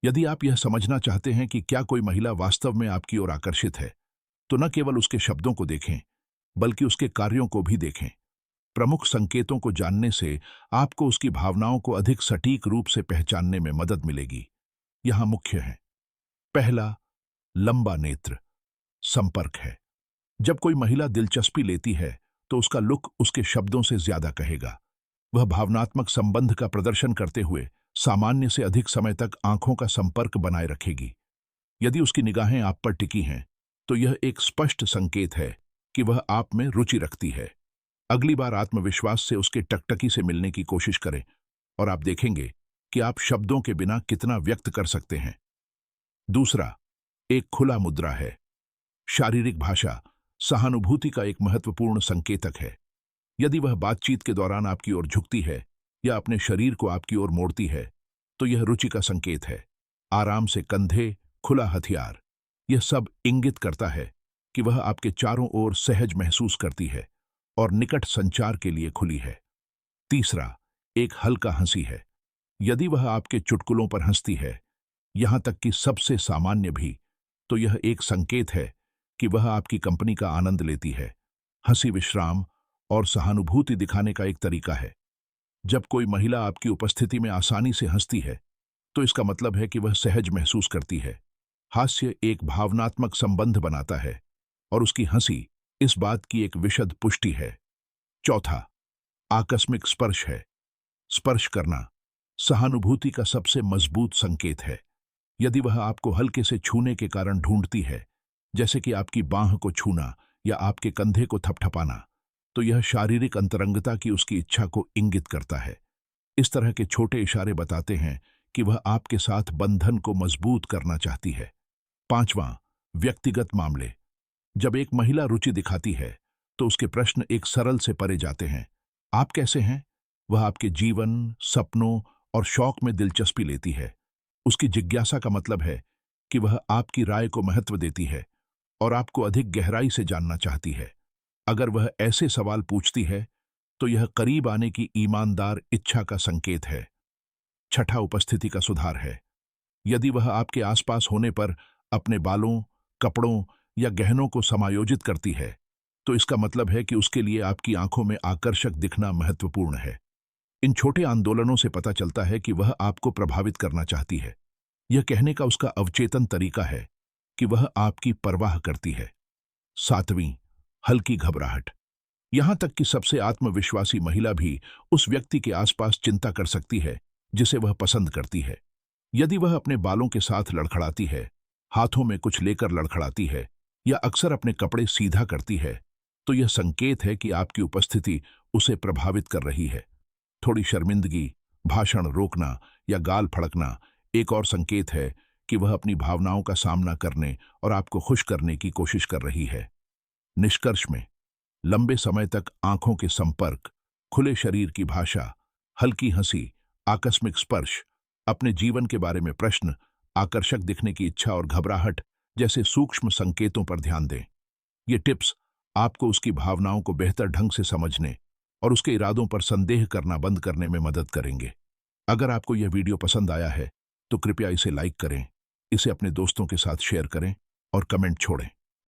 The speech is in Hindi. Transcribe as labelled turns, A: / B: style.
A: यदि आप यह समझना चाहते हैं कि क्या कोई महिला वास्तव में आपकी ओर आकर्षित है, तो न केवल उसके शब्दों को देखें, बल्कि उसके कार्यों को भी देखें। प्रमुख संकेतों को जानने से आपको उसकी भावनाओं को अधिक सटीक रूप से पहचानने में मदद मिलेगी। यहां मुख्य है। पहला, लंबा नेत्र संपर्क है। जब कोई महिला दिलचस्पी लेती है, तो उसका लुक उसके शब्दों से ज्यादा कहेगा। वह भावनात्मक संबंध का प्रदर्शन करते हुए सामान्य से अधिक समय तक आंखों का संपर्क बनाए रखेगी। यदि उसकी निगाहें आप पर टिकी हैं, तो यह एक स्पष्ट संकेत है कि वह आप में रुचि रखती है। अगली बार आत्मविश्वास से उसके टकटकी से मिलने की कोशिश करें और आप देखेंगे कि आप शब्दों के बिना कितना व्यक्त कर सकते हैं। दूसरा, एक खुला मुद्रा है। शारीरिक भाषा सहानुभूति का एक महत्वपूर्ण संकेतक है। यदि वह बातचीत के दौरान आपकी ओर झुकती है या अपने शरीर को आपकी ओर मोड़ती है, तो यह रुचि का संकेत है। आराम से कंधे, खुला हथियार, यह सब इंगित करता है कि वह आपके चारों ओर सहज महसूस करती है और निकट संचार के लिए खुली है। तीसरा, एक हल्का हंसी है। यदि वह आपके चुटकुलों पर हंसती है, यहां तक कि सबसे सामान्य भी, तो यह एक संकेत है कि वह आपकी कंपनी का आनंद लेती है। हंसी विश्राम और सहानुभूति दिखाने का एक तरीका है। जब कोई महिला आपकी उपस्थिति में आसानी से हंसती है, तो इसका मतलब है कि वह सहज महसूस करती है। हास्य एक भावनात्मक संबंध बनाता है और उसकी हंसी इस बात की एक विशद पुष्टि है। चौथा, आकस्मिक स्पर्श है। स्पर्श करना सहानुभूति का सबसे मजबूत संकेत है। यदि वह आपको हल्के से छूने के कारण ढूंढती है, जैसे कि आपकी बांह को छूना या आपके कंधे को थपथपाना, तो यह शारीरिक अंतरंगता की उसकी इच्छा को इंगित करता है। इस तरह के छोटे इशारे बताते हैं कि वह आपके साथ बंधन को मजबूत करना चाहती है। पांचवां, व्यक्तिगत मामले। जब एक महिला रुचि दिखाती है, तो उसके प्रश्न एक सरल से परे जाते हैं। आप कैसे हैं? वह आपके जीवन, सपनों और शौक में दिलचस्पी लेती है। उसकी जिज्ञासा का मतलब है कि वह आपकी राय को महत्व देती है और आपको अधिक गहराई से जानना चाहती है। अगर वह ऐसे सवाल पूछती है, तो यह करीब आने की ईमानदार इच्छा का संकेत है। छठा, उपस्थिति का सुधार है। यदि वह आपके आसपास होने पर अपने बालों, कपड़ों या गहनों को समायोजित करती है, तो इसका मतलब है कि उसके लिए आपकी आंखों में आकर्षक दिखना महत्वपूर्ण है। इन छोटे आंदोलनों से पता चलता है कि वह आपको प्रभावित करना चाहती है। यह कहने का उसका अवचेतन तरीका है कि वह आपकी परवाह करती है। सातवीं, हल्की घबराहट। यहां तक कि सबसे आत्मविश्वासी महिला भी उस व्यक्ति के आसपास चिंता कर सकती है जिसे वह पसंद करती है। यदि वह अपने बालों के साथ लड़खड़ाती है, हाथों में कुछ लेकर लड़खड़ाती है या अक्सर अपने कपड़े सीधा करती है, तो यह संकेत है कि आपकी उपस्थिति उसे प्रभावित कर रही है। थोड़ी शर्मिंदगी, भाषण रोकना या गाल फड़कना एक और संकेत है कि वह अपनी भावनाओं का सामना करने और आपको खुश करने की कोशिश कर रही है। निष्कर्ष में, लंबे समय तक आंखों के संपर्क, खुले शरीर की भाषा, हल्की हंसी, आकस्मिक स्पर्श, अपने जीवन के बारे में प्रश्न, आकर्षक दिखने की इच्छा और घबराहट जैसे सूक्ष्म संकेतों पर ध्यान दें। ये टिप्स आपको उसकी भावनाओं को बेहतर ढंग से समझने और उसके इरादों पर संदेह करना बंद करने में मदद करेंगे। अगर आपको यह वीडियो पसंद आया है, तो कृपया इसे लाइक करें, इसे अपने दोस्तों के साथ शेयर करें और कमेंट छोड़ें।